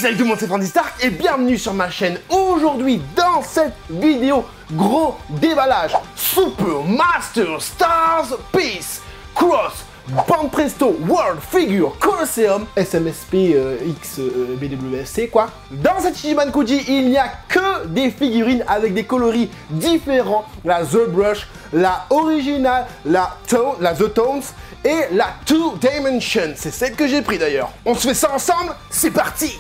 Salut tout le monde, c'est Frandy Stark et bienvenue sur ma chaîne. Aujourd'hui, dans cette vidéo, gros déballage Super Master Stars Piece Cross Banpresto World Figure Colosseum SMSP X BWFC quoi. Dans cette Ichiban Kuji, il n'y a que des figurines avec des coloris différents. La The Brush, la Original, la The Tones et la Two Dimension. C'est celle que j'ai pris d'ailleurs. On se fait ça ensemble, c'est parti!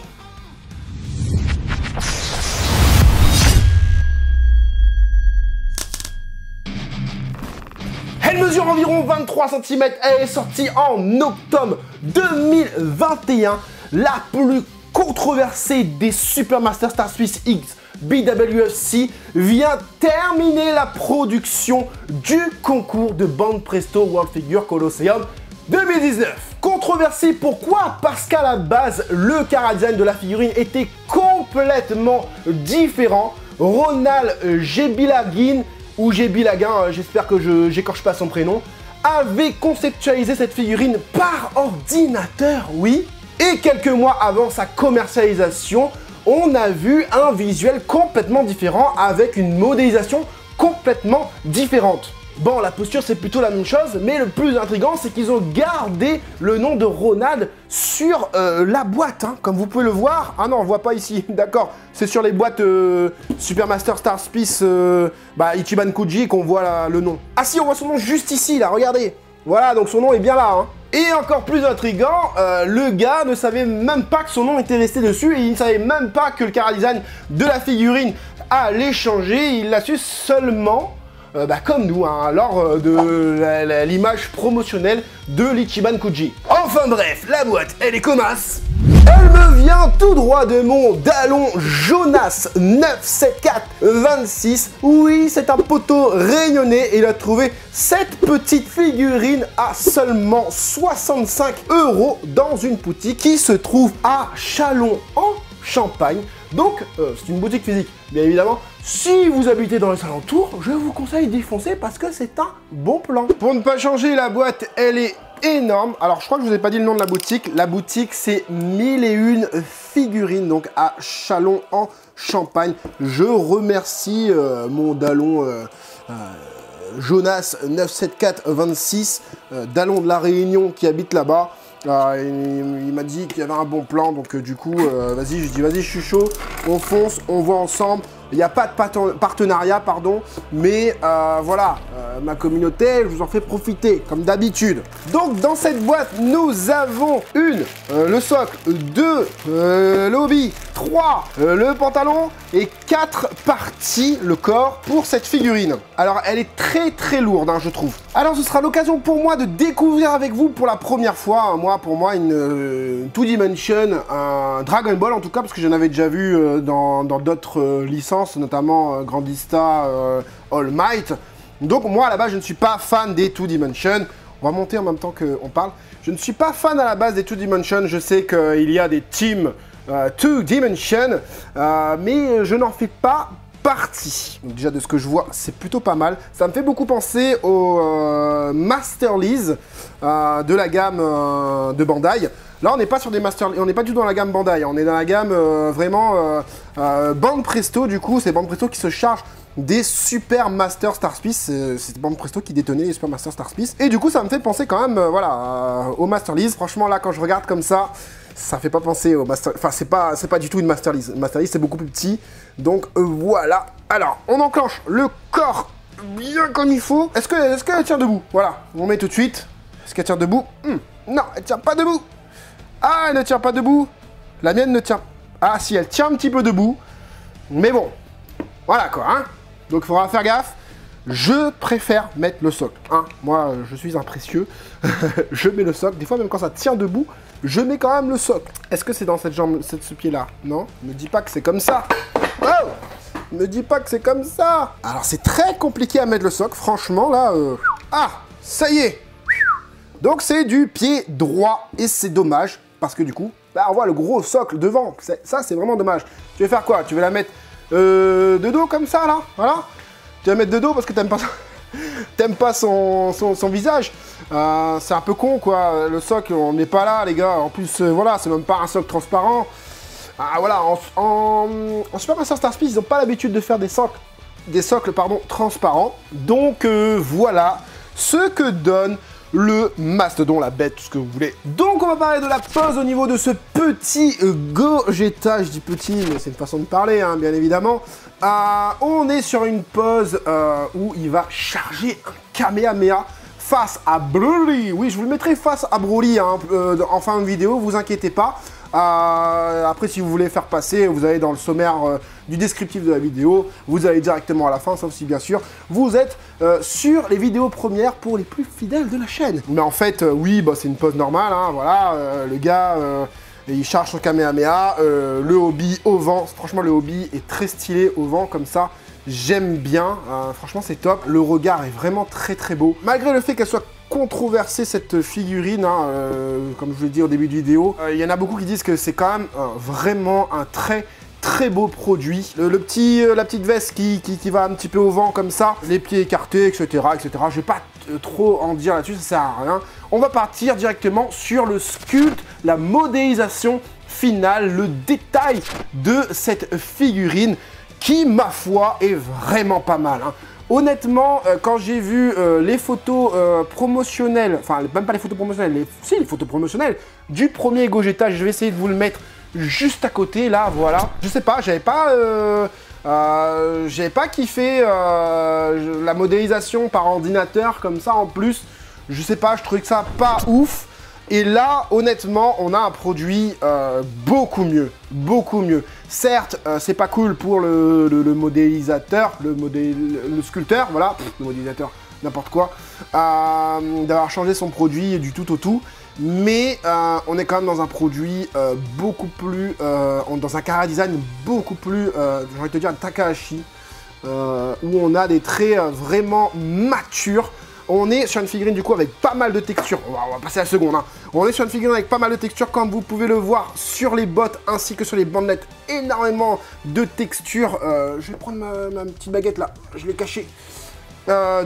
Elle mesure environ 23 cm, elle est sortie en octobre 2021. La plus controversée des Super Master Stars Piece X BWFC vient terminer la production du concours de Banpresto World Figure Colosseum 2019. Controversée pourquoi? Parce qu'à la base, le chara-design de la figurine était complètement différent. Ronald Gebilagin ou Gebilaguin, j'espère que j'écorche pas son prénom, avait conceptualisé cette figurine par ordinateur, oui. Et quelques mois avant sa commercialisation, on a vu un visuel complètement différent avec une modélisation complètement différente. Bon, la posture c'est plutôt la même chose, mais le plus intriguant c'est qu'ils ont gardé le nom de Ronald sur la boîte, hein, comme vous pouvez le voir. Ah non, on le voit pas ici, d'accord. C'est sur les boîtes Super Master Stars Piece Ichiban Kuji qu'on voit le nom. Ah si, on voit son nom juste ici, là, regardez. Voilà, donc son nom est bien là, hein. Et encore plus intriguant, le gars ne savait même pas que son nom était resté dessus et il ne savait même pas que le chara-design de la figurine allait changer. Il l'a su seulement... comme nous, hein, lors de l'image promotionnelle de l'Ichiban Kuji. Enfin bref, la boîte, elle est commasse. Elle me vient tout droit de mon Dallon Jonas 97426. Oui, c'est un poteau réunionnais et il a trouvé cette petite figurine à seulement 65 € dans une boutique qui se trouve à Châlons en Champagne. Donc, c'est une boutique physique, bien évidemment. Si vous habitez dans les alentours, je vous conseille d'y foncer parce que c'est un bon plan. Pour ne pas changer, la boîte, elle est énorme. Alors, je crois que je vous ai pas dit le nom de la boutique. La boutique, c'est 1001 figurines, donc à Châlons en Champagne. Je remercie mon Dallon Jonas 97426, Dallon de la Réunion qui habite là-bas. Il m'a dit qu'il y avait un bon plan, donc du coup, vas-y, je dis vas-y, je suis chaud, on fonce, on voit ensemble. Il n'y a pas de partenariat, pardon, mais voilà, ma communauté, je vous en fais profiter, comme d'habitude. Donc, dans cette boîte, nous avons le socle, 2, le hobby, 3, le pantalon et 4 parties, le corps, pour cette figurine. Alors, elle est très très lourde, hein, je trouve. Alors, ce sera l'occasion pour moi de découvrir avec vous pour la première fois, hein, pour moi, une Two Dimension, un Dragon Ball en tout cas, parce que j'en avais déjà vu dans d'autres licences, notamment Grandista, All Might. Donc moi à la base je ne suis pas fan des Two Dimension. On va monter en même temps qu'on parle. Je ne suis pas fan à la base des Two Dimension. Je sais qu'il y a des teams Two Dimension, mais je n'en fais pas partie. Donc déjà de ce que je vois, c'est plutôt pas mal. Ça me fait beaucoup penser au Masterlies de la gamme de Bandai. Là, on n'est pas sur des on n'est pas du tout dans la gamme Bandai, on est dans la gamme vraiment Banpresto, du coup, c'est Banpresto qui se charge des Super Master Stars Piece, c'est Banpresto qui détenait les Super Master Stars Piece, et du coup, ça me fait penser quand même, au Masterlies. Franchement, là, quand je regarde comme ça fait pas penser au Master... Enfin, c'est pas du tout une Masterlies. Masterlies, c'est beaucoup plus petit, donc voilà. Alors, on enclenche le corps bien comme il faut. Est-ce qu'elle tient debout? Voilà, on met tout de suite. Est-ce qu'elle tient debout? Non, elle tient pas debout. Ah, elle ne tient pas debout. La mienne ne tient... Ah, si, elle tient un petit peu debout. Mais bon, voilà quoi, hein. Donc, il faudra faire gaffe. Je préfère mettre le socle, hein. Moi, je suis un précieux. Je mets le socle. Des fois, même quand ça tient debout, je mets quand même le socle. Est-ce que c'est dans cette jambe, ce pied-là? Non, ne dis pas que c'est comme ça. Oh, ne dis pas que c'est comme ça. Alors, c'est très compliqué à mettre le socle, franchement, là. Ah, ça y est. Donc, c'est du pied droit et c'est dommage. Parce que du coup, là, on voit le gros socle devant. Ça, c'est vraiment dommage. Tu veux faire quoi? Tu veux la mettre de dos comme ça, là? Voilà. Tu vas la mettre de dos parce que t'aimes pas son visage. C'est un peu con, quoi. Le socle, on n'est pas là, les gars. En plus, voilà, c'est même pas un socle transparent. Ah voilà, en Supermaster Star Speed, ils n'ont pas l'habitude de faire des socles transparents. Donc voilà ce que donne le Mastodon, la bête, tout ce que vous voulez. Donc on va parler de la pose au niveau de ce petit Gogeta. Je dis petit, mais c'est une façon de parler, hein, bien évidemment. On est sur une pose où il va charger un Kamehameha face à Broly. Oui, je vous le mettrai face à Broly hein, en fin de vidéo, vous inquiétez pas. Après, si vous voulez faire passer, vous allez dans le sommaire du descriptif de la vidéo, vous allez directement à la fin, sauf si bien sûr vous êtes sur les vidéos premières pour les plus fidèles de la chaîne. Mais en fait, oui, bah, c'est une pose normale, hein, voilà, le gars, il charge son Kamehameha, le hobby au vent, franchement le hobby est très stylé au vent comme ça. J'aime bien, franchement c'est top, le regard est vraiment très très beau. Malgré le fait qu'elle soit controversée cette figurine, hein, comme je vous l'ai dit au début de vidéo, il y en a beaucoup qui disent que c'est quand même vraiment un très beau produit. La petite veste qui va un petit peu au vent comme ça, les pieds écartés, etc. etc. Je vais pas trop en dire là-dessus, ça sert à rien. On va partir directement sur le sculpte, la modélisation finale, le détail de cette figurine qui, ma foi, est vraiment pas mal. Hein. Honnêtement, quand j'ai vu les photos promotionnelles, enfin, même pas les photos promotionnelles, les photos promotionnelles du premier Gogeta, je vais essayer de vous le mettre juste à côté, là, voilà. Je sais pas, j'avais pas kiffé la modélisation par ordinateur comme ça en plus. Je sais pas, je trouvais que ça pas ouf. Et là, honnêtement, on a un produit beaucoup mieux, beaucoup mieux. Certes, c'est pas cool pour le modélisateur, le sculpteur, voilà, le modélisateur, n'importe quoi, d'avoir changé son produit du tout au tout. Mais on est quand même dans un produit beaucoup plus, dans un chara design beaucoup plus, j'ai envie de te dire, Takahashi, où on a des traits vraiment matures. On est sur une figurine du coup avec pas mal de textures. On va passer à la seconde. Hein. On est sur une figurine avec pas mal de textures, comme vous pouvez le voir sur les bottes ainsi que sur les bandelettes. Énormément de textures. Je vais prendre ma petite baguette là. Je l'ai cachée.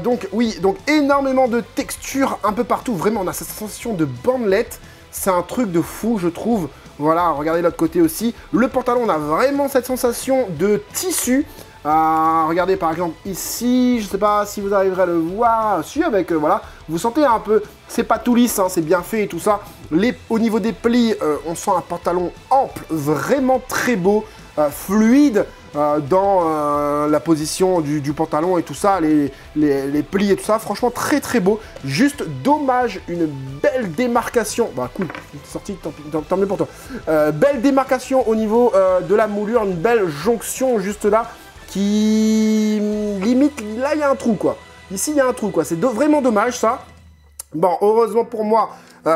Donc oui, donc énormément de textures un peu partout. Vraiment, on a cette sensation de bandelette. C'est un truc de fou, je trouve. Voilà, regardez l'autre côté aussi. Le pantalon, on a vraiment cette sensation de tissu. Regardez par exemple ici, je sais pas si vous arriverez à le voir, si avec, voilà, vous sentez un peu, c'est pas tout lisse, hein, c'est bien fait et tout ça. Au niveau des plis, on sent un pantalon ample, vraiment très beau, fluide dans la position du pantalon et tout ça, les plis et tout ça, franchement très très beau. Juste dommage, une belle démarcation, bah cool, sorti, tant mieux pour toi. Belle démarcation au niveau de la moulure, une belle jonction juste là. Qui limite, là il y a un trou quoi. Ici il y a un trou quoi, c'est vraiment dommage ça. Bon, heureusement pour moi,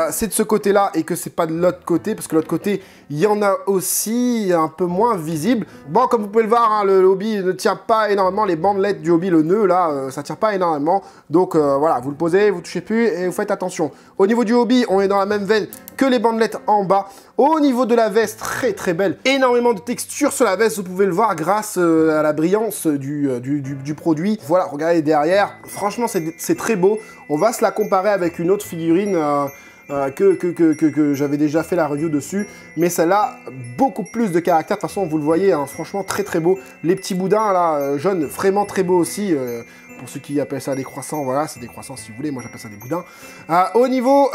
c'est de ce côté-là et que c'est pas de l'autre côté, parce que l'autre côté, il y en a aussi un peu moins visible. Bon, comme vous pouvez le voir, hein, le hobby ne tient pas énormément, les bandelettes du hobby, le nœud là, ça tient pas énormément. Donc voilà, vous le posez, vous touchez plus et vous faites attention. Au niveau du hobby, on est dans la même veine que les bandelettes en bas. Au niveau de la veste, très très belle. Énormément de texture sur la veste, vous pouvez le voir grâce à la brillance du produit. Voilà, regardez derrière. Franchement, c'est très beau. On va se la comparer avec une autre figurine que j'avais déjà fait la review dessus. Mais celle-là, beaucoup plus de caractère. De toute façon, vous le voyez, hein, franchement, très très beau. Les petits boudins là, jaunes, vraiment très beaux aussi. Pour ceux qui appellent ça des croissants, voilà, c'est des croissants si vous voulez, moi j'appelle ça des boudins. Au niveau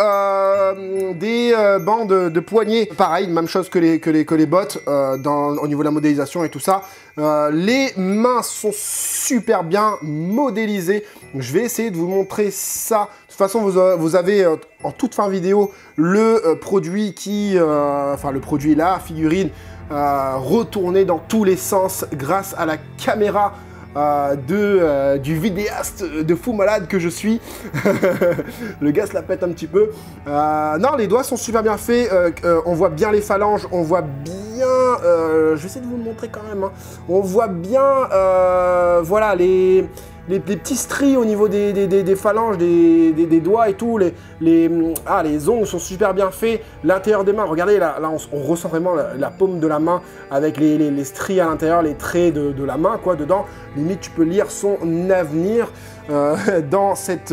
des bandes de poignets, pareil, même chose que les bottes, au niveau de la modélisation et tout ça. Les mains sont super bien modélisées. Je vais essayer de vous montrer ça. De toute façon, vous avez en toute fin vidéo le produit enfin le produit, la figurine retourné dans tous les sens grâce à la caméra du vidéaste de fou malade que je suis. Le gars se la pète un petit peu. Non, les doigts sont super bien faits. On voit bien les phalanges. On voit bien... je vais essayer de vous le montrer quand même. Hein. On voit bien... voilà, les petits stries au niveau des phalanges, des doigts et tout. Les ongles sont super bien faits. l'intérieur des mains. Regardez, là on ressent vraiment la paume de la main avec les stries à l'intérieur, les traits de la main, quoi, dedans. Limite, tu peux lire son avenir dans cette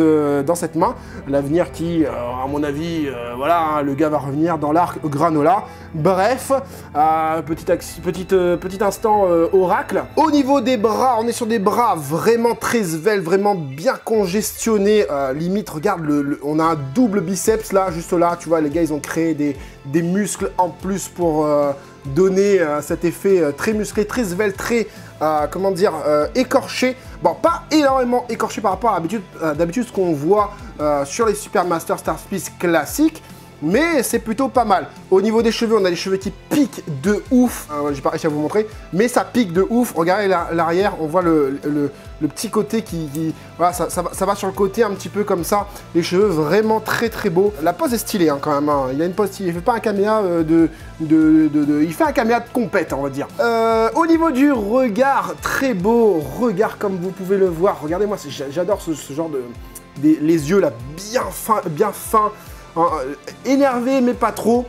main. L'avenir qui, à mon avis, voilà, hein, le gars va revenir dans l'arc granola. Bref, petit instant oracle. Au niveau des bras, on est sur des bras vraiment très sveltes, vraiment bien congestionnés. Limite, regarde, on a un double biceps là, juste là, tu vois, les gars, ils ont créé des muscles en plus pour donner cet effet très musclé, très svelte, très, comment dire, écorché. Bon, pas énormément écorché par rapport à d'habitude ce qu'on voit sur les Super Master Star Piece classiques, mais c'est plutôt pas mal. Au niveau des cheveux, on a des cheveux qui piquent de ouf. J'ai pas réussi à vous montrer, mais ça pique de ouf. Regardez l'arrière, on voit le petit côté qui voilà, ça va sur le côté un petit peu comme ça. Les cheveux vraiment très très beaux. La pose est stylée hein, quand même. Hein. Il a une pose stylée. Il fait pas un caméra il fait un caméra de compète, on va dire. Au niveau du regard, très beau regard comme vous pouvez le voir. Regardez-moi, j'adore ce genre les yeux là, bien fins. Énervé mais pas trop,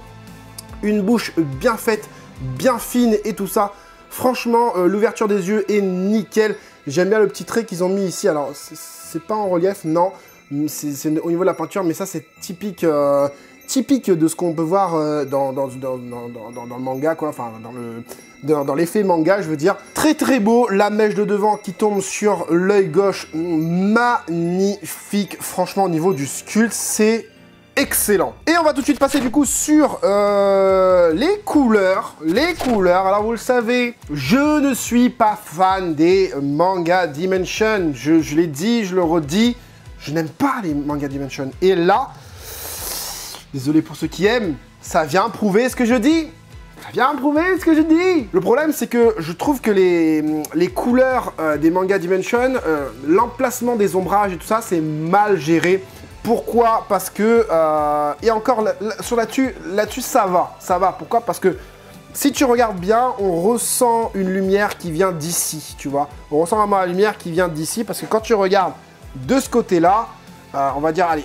une bouche bien faite, bien fine et tout ça. Franchement, l'ouverture des yeux est nickel. J'aime bien le petit trait qu'ils ont mis ici. Alors, c'est pas en relief, non, c'est au niveau de la peinture, mais ça c'est typique de ce qu'on peut voir dans le manga, quoi. Enfin, dans l'effet manga, je veux dire. Très très beau, la mèche de devant qui tombe sur l'œil gauche, magnifique. Franchement, au niveau du sculpte, c'est excellent. Et on va tout de suite passer du coup sur les couleurs. Alors vous le savez, je ne suis pas fan des manga Dimension. Je l'ai dit, je le redis, je n'aime pas les manga Dimension. Et là, désolé pour ceux qui aiment, ça vient prouver ce que je dis. Le problème, c'est que je trouve que les couleurs des mangas Dimension, l'emplacement des ombrages et tout ça, c'est mal géré. Pourquoi? Parce que, et encore là-dessus, ça va. Pourquoi? Parce que si tu regardes bien, on ressent une lumière qui vient d'ici, tu vois. On ressent vraiment la lumière qui vient d'ici, parce que quand tu regardes de ce côté-là, on va dire, allez,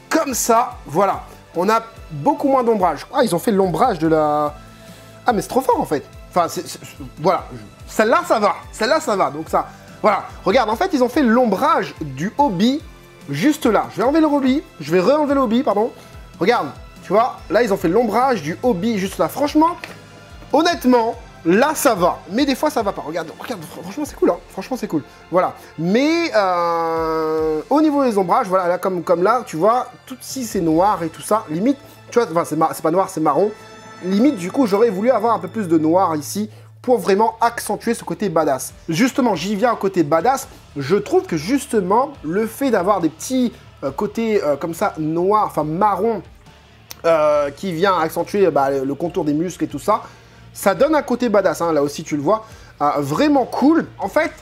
comme ça, voilà. On a beaucoup moins d'ombrage. Ah, ils ont fait l'ombrage de la... Ah, mais c'est trop fort, en fait. Enfin, voilà. Celle-là, ça va. Donc ça, voilà. Regarde, en fait, ils ont fait l'ombrage du hobby juste là. Je vais enlever le hobby. Je vais re-enlever le hobby, pardon. Regarde, tu vois, là, ils ont fait l'ombrage du hobby juste là. Franchement, honnêtement, là, ça va. Mais des fois, ça va pas. Regarde, franchement, c'est cool, hein. Franchement, c'est cool. Voilà. Mais au niveau des ombrages, voilà, là, comme là, tu vois, tout si c'est noir et tout ça, limite, tu vois, enfin, c'est pas noir, c'est marron. Limite, du coup, j'aurais voulu avoir un peu plus de noir ici pour vraiment accentuer ce côté badass. Justement, j'y viens au côté badass. Je trouve que justement, le fait d'avoir des petits côtés comme ça, noirs, enfin marron, qui vient accentuer le contour des muscles et tout ça, ça donne un côté badass, hein, là aussi tu le vois, vraiment cool. En fait,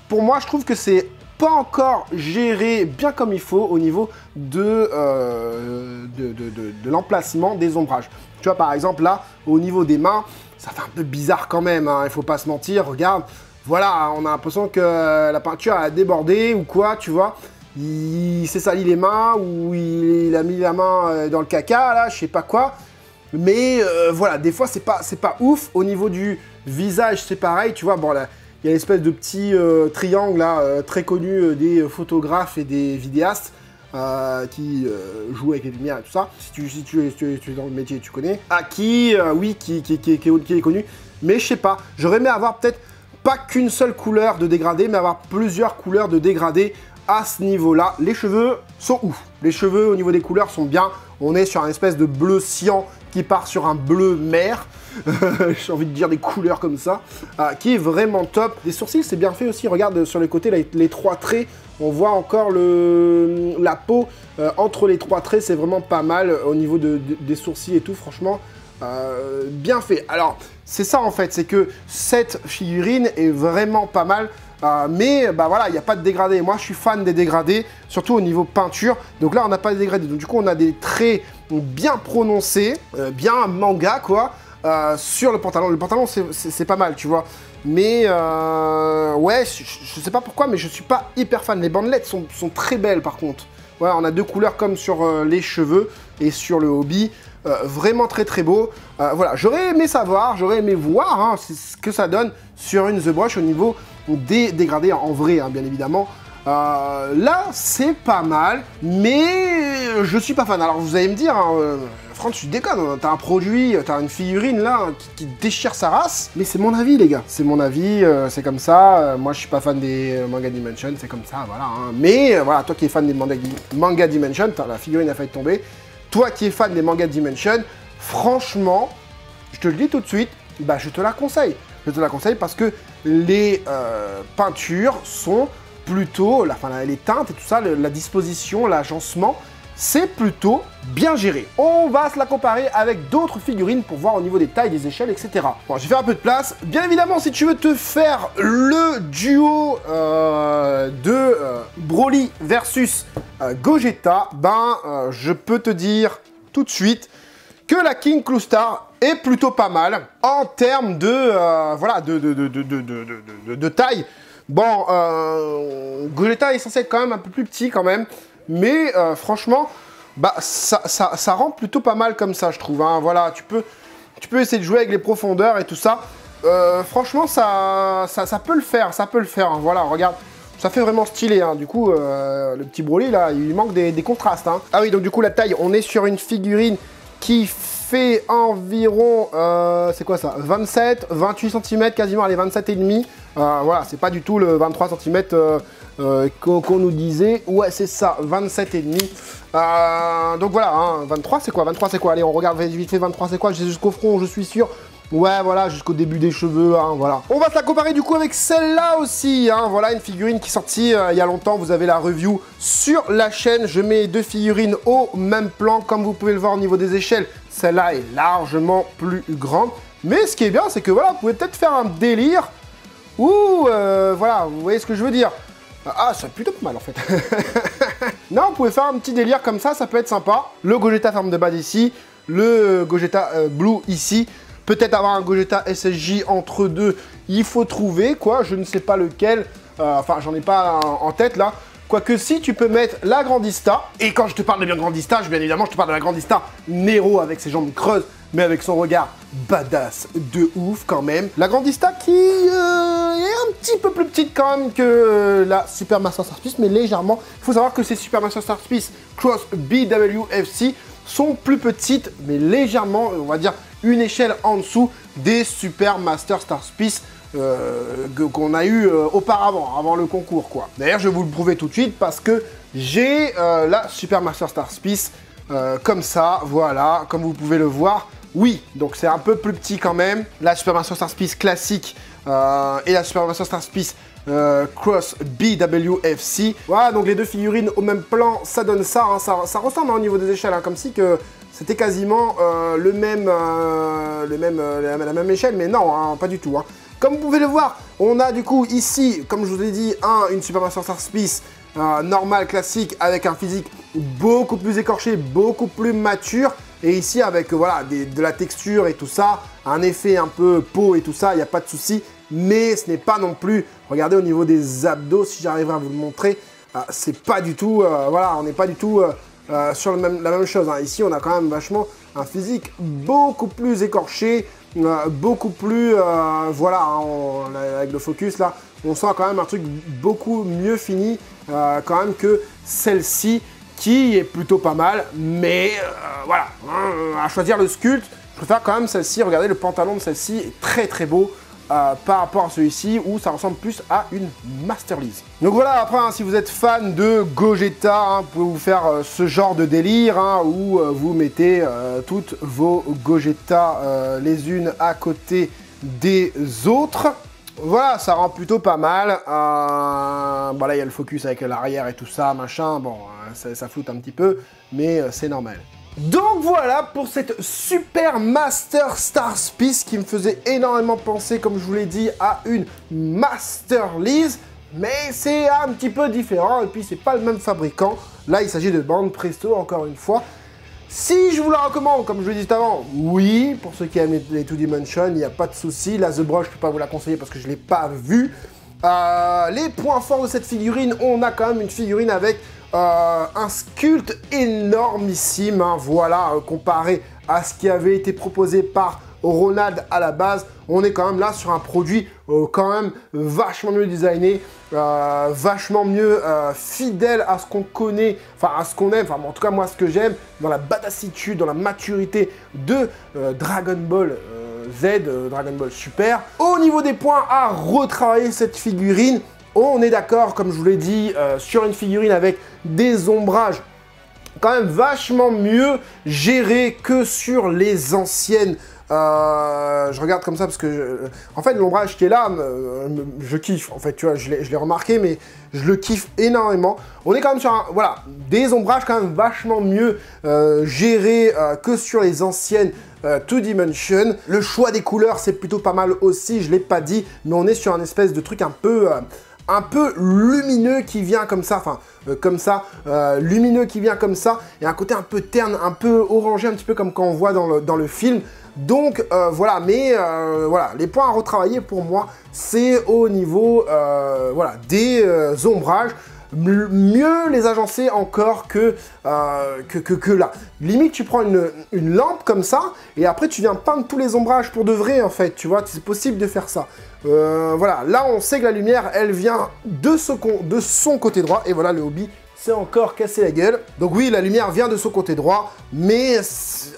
pour moi, je trouve que c'est pas encore géré bien comme il faut au niveau de l'emplacement des ombrages. Tu vois, par exemple, là, au niveau des mains, ça fait un peu bizarre quand même, hein, il faut pas se mentir, regarde. Voilà, on a l'impression que la peinture a débordé ou quoi, tu vois. Il s'est sali les mains ou il a mis la main dans le caca, là, je sais pas quoi. Mais voilà, des fois, c'est pas ouf. Au niveau du visage, c'est pareil, tu vois. Bon, là, il y a l'espèce de petit triangle, là, très connu des photographes et des vidéastes. Qui joue avec les lumières et tout ça. Si tu es dans le métier, tu connais. Qui est connu. Mais je sais pas, j'aurais aimé avoir peut-être pas qu'une seule couleur de dégradé, mais avoir plusieurs couleurs de dégradé à ce niveau-là. Les cheveux sont ouf. Les cheveux au niveau des couleurs sont bien. On est sur un espèce de bleu cyan qui part sur un bleu mer. J'ai envie de dire des couleurs comme ça. Qui est vraiment top. Les sourcils, c'est bien fait aussi. Regarde sur les côtés, les trois traits. On voit encore la peau entre les trois traits. C'est vraiment pas mal au niveau des sourcils et tout. Franchement, bien fait. Alors, c'est ça en fait. C'est que cette figurine est vraiment pas mal. Mais voilà, il n'y a pas de dégradé. Moi, je suis fan des dégradés, surtout au niveau peinture. Donc là, on n'a pas de dégradé. Donc du coup, on a des traits bien prononcés, bien manga, quoi, sur le pantalon. Le pantalon, c'est pas mal, tu vois. Mais ouais, je sais pas pourquoi, mais je suis pas hyper fan. Les bandelettes sont très belles, par contre. Ouais, on a deux couleurs comme sur les cheveux et sur le hobby. Vraiment très très beau. Voilà, j'aurais aimé savoir, j'aurais aimé voir hein, ce que ça donne sur une The Brush au niveau des dégradés en vrai, hein, bien évidemment. Là, c'est pas mal, mais je suis pas fan. Alors, vous allez me dire, hein, Franck, tu déconnes, t'as un produit, t'as une figurine là qui déchire sa race, mais c'est mon avis, les gars. C'est mon avis, c'est comme ça. Moi, je suis pas fan des Manga Dimension, c'est comme ça, voilà. Hein. Mais voilà, toi qui es fan des Manga Dimension, la figurine a failli tomber. Toi qui es fan des Manga Dimension, franchement, je te le dis tout de suite, bah, je te la conseille. Je te la conseille parce que les peintures sont plutôt, les teintes et tout ça, la disposition, l'agencement, c'est plutôt bien géré. On va se la comparer avec d'autres figurines pour voir au niveau des tailles, des échelles, etc. Bon, je vais faire un peu de place. Bien évidemment, si tu veux te faire le duo de Broly versus Gogeta, je peux te dire tout de suite que la King Cloustar est plutôt pas mal en termes de taille. Bon, Gogeta est censé être quand même un peu plus petit quand même, mais franchement, ça rend plutôt pas mal comme ça, je trouve. Hein. Voilà, tu peux essayer de jouer avec les profondeurs et tout ça. Franchement, ça peut le faire, hein. Voilà, regarde, ça fait vraiment stylé. Hein. Du coup, le petit Broly là, il lui manque des contrastes. Hein. Ah oui, donc du coup la taille, on est sur une figurine qui fait environ, c'est quoi ça, 27, 28 cm, quasiment, allez, 27 et demi. Voilà, c'est pas du tout le 23 cm qu'on nous disait. Ouais, c'est ça, 27 et demi. Donc voilà, hein, 23 c'est quoi? 23 c'est quoi? Allez, on regarde vite fait 23 c'est quoi? Jusqu'au front, je suis sûr. Ouais, voilà, jusqu'au début des cheveux, hein, voilà. On va se la comparer du coup avec celle-là aussi, hein. Voilà, une figurine qui est sortie il y a longtemps. Vous avez la review sur la chaîne. Je mets deux figurines au même plan. Comme vous pouvez le voir au niveau des échelles, celle-là est largement plus grande. Mais ce qui est bien, c'est que voilà, vous pouvez peut-être faire un délire où, voilà, vous voyez ce que je veux dire. Ah, c'est plutôt pas mal en fait. Non, vous pouvez faire un petit délire comme ça peut être sympa. Le Gogeta forme de base ici, le Gogeta Blue ici. Peut-être avoir un Gogeta SSJ entre deux, il faut trouver quoi, je ne sais pas lequel, enfin j'en ai pas en tête là. Quoique si tu peux mettre la Grandista, et quand je te parle de bien Grandista, bien évidemment je te parle de la Grandista Nero avec ses jambes creuses, mais avec son regard badass de ouf quand même. La Grandista qui est un petit peu plus petite quand même que la Super Master Star Piece, mais légèrement. Il faut savoir que ces Super Master Star Piece Cross BWFC sont plus petites, mais légèrement, on va dire, une échelle en dessous des Super Master Star Piece qu'on a eu auparavant, avant le concours, quoi. D'ailleurs, je vais vous le prouver tout de suite parce que j'ai la Super Master Star Piece comme ça, voilà, comme vous pouvez le voir. Oui, donc c'est un peu plus petit quand même. La Super Master Star Piece classique et la Super Master Star Piece Cross BWFC. Voilà, donc les deux figurines au même plan, ça donne ça. Hein, ça ressemble hein, au niveau des échelles, hein, comme si que c'était quasiment la même échelle, mais non, hein, pas du tout. Hein. Comme vous pouvez le voir, on a du coup ici, comme je vous ai dit, une Super Master Star Piece normale, classique, avec un physique beaucoup plus écorché, beaucoup plus mature. Et ici, avec voilà, de la texture et tout ça, un effet un peu peau et tout ça, il n'y a pas de souci. Mais ce n'est pas non plus, regardez au niveau des abdos, si j'arriverai à vous le montrer, c'est pas du tout, voilà, on n'est pas du tout sur la même chose. Hein. Ici, on a quand même vachement un physique beaucoup plus écorché, beaucoup plus, voilà, hein, avec le focus là, on sent quand même un truc beaucoup mieux fini quand même que celle-ci, qui est plutôt pas mal, mais voilà, hein, à choisir le sculpte, je préfère quand même celle-ci. Regardez, le pantalon de celle-ci est très très beau par rapport à celui-ci où ça ressemble plus à une Master Lease. Donc voilà, après, hein, si vous êtes fan de Gogeta, hein, vous pouvez vous faire ce genre de délire hein, où vous mettez toutes vos Gogeta les unes à côté des autres. Voilà, ça rend plutôt pas mal. Bon là, il y a le focus avec l'arrière et tout ça, machin. Bon, ça floute un petit peu, mais c'est normal. Donc voilà pour cette Super Master Star Piece qui me faisait énormément penser, comme je vous l'ai dit, à une Master Lease. Mais c'est un petit peu différent et puis c'est pas le même fabricant. Là, il s'agit de Band Presto, encore une fois. Si je vous la recommande, comme je vous l'ai dit avant, oui, pour ceux qui aiment les 2Dimension, il n'y a pas de souci. La The Brush, je ne peux pas vous la conseiller parce que je ne l'ai pas vue. Les points forts de cette figurine, on a quand même une figurine avec un sculpte énormissime, hein, voilà, comparé à ce qui avait été proposé par Ronald à la base. On est quand même là sur un produit quand même vachement mieux designé, vachement mieux fidèle à ce qu'on connaît, enfin à ce qu'on aime, enfin en tout cas moi ce que j'aime, dans la badassitude, dans la maturité de Dragon Ball Z, Dragon Ball Super. Au niveau des points à retravailler cette figurine, on est d'accord, comme je vous l'ai dit, sur une figurine avec des ombrages quand même vachement mieux gérés que sur les anciennes. Je regarde comme ça parce que, en fait, l'ombrage qui est là, je kiffe. En fait, tu vois, je l'ai remarqué, mais je le kiffe énormément. On est quand même sur voilà, des ombrages quand même vachement mieux gérés que sur les anciennes 2Dimension. Le choix des couleurs, c'est plutôt pas mal aussi, je l'ai pas dit, mais on est sur un espèce de truc un peu lumineux qui vient comme ça, enfin lumineux qui vient comme ça, et un côté un peu terne, un peu orangé, un petit peu comme quand on voit dans le film. Donc voilà, mais voilà, les points à retravailler pour moi, c'est au niveau voilà, des ombrages. Mieux les agencer encore que là. Limite, tu prends une lampe comme ça, et après tu viens peindre tous les ombrages pour de vrai, en fait, tu vois, c'est possible de faire ça. Voilà, là on sait que la lumière, elle vient de son côté droit, et voilà, le hobby c'est encore cassé la gueule. Donc oui, la lumière vient de son côté droit, mais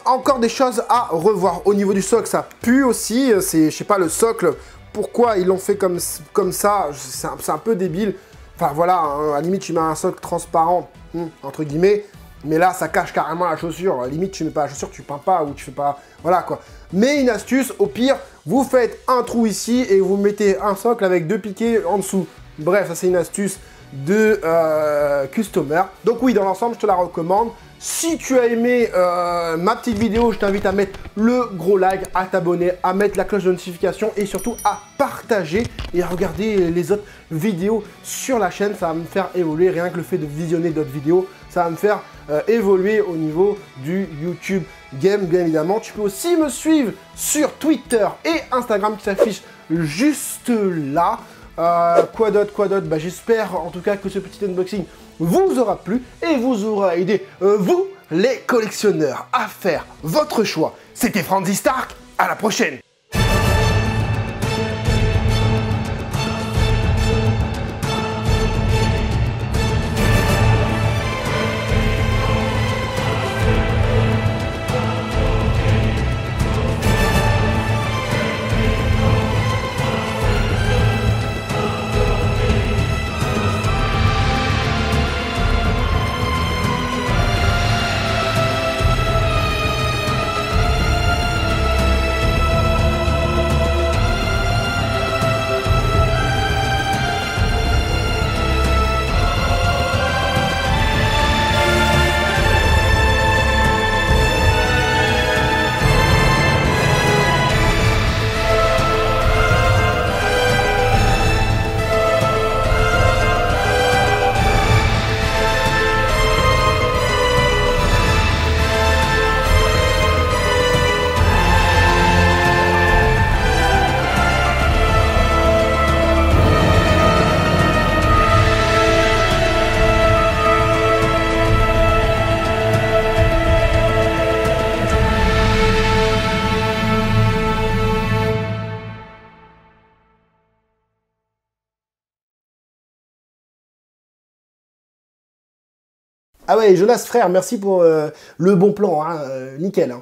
encore des choses à revoir. Au niveau du socle, ça pue aussi, c'est, je sais pas, le socle, pourquoi ils l'ont fait comme ça, c'est un peu débile. Enfin voilà, hein, à la limite tu mets un socle transparent, entre guillemets, mais là ça cache carrément la chaussure. À la limite tu mets pas la chaussure, tu peins pas ou tu fais pas, voilà quoi. Mais une astuce, au pire, vous faites un trou ici et vous mettez un socle avec 2 piquets en dessous. Bref, ça c'est une astuce de customer. Donc oui, dans l'ensemble, je te la recommande. Si tu as aimé ma petite vidéo, je t'invite à mettre le gros like, à t'abonner, à mettre la cloche de notification et surtout à partager et à regarder les autres vidéos sur la chaîne. Ça va me faire évoluer, rien que le fait de visionner d'autres vidéos, ça va me faire évoluer au niveau du YouTube Game, bien évidemment. Tu peux aussi me suivre sur Twitter et Instagram qui s'affiche juste là. Quoi d'autre, bah, j'espère en tout cas que ce petit unboxing vous aura plu et vous aura aidé, vous les collectionneurs, à faire votre choix. C'était Franzy Stark, à la prochaine. Ah ouais, Jonas frère, merci pour le bon plan, hein, nickel. Hein.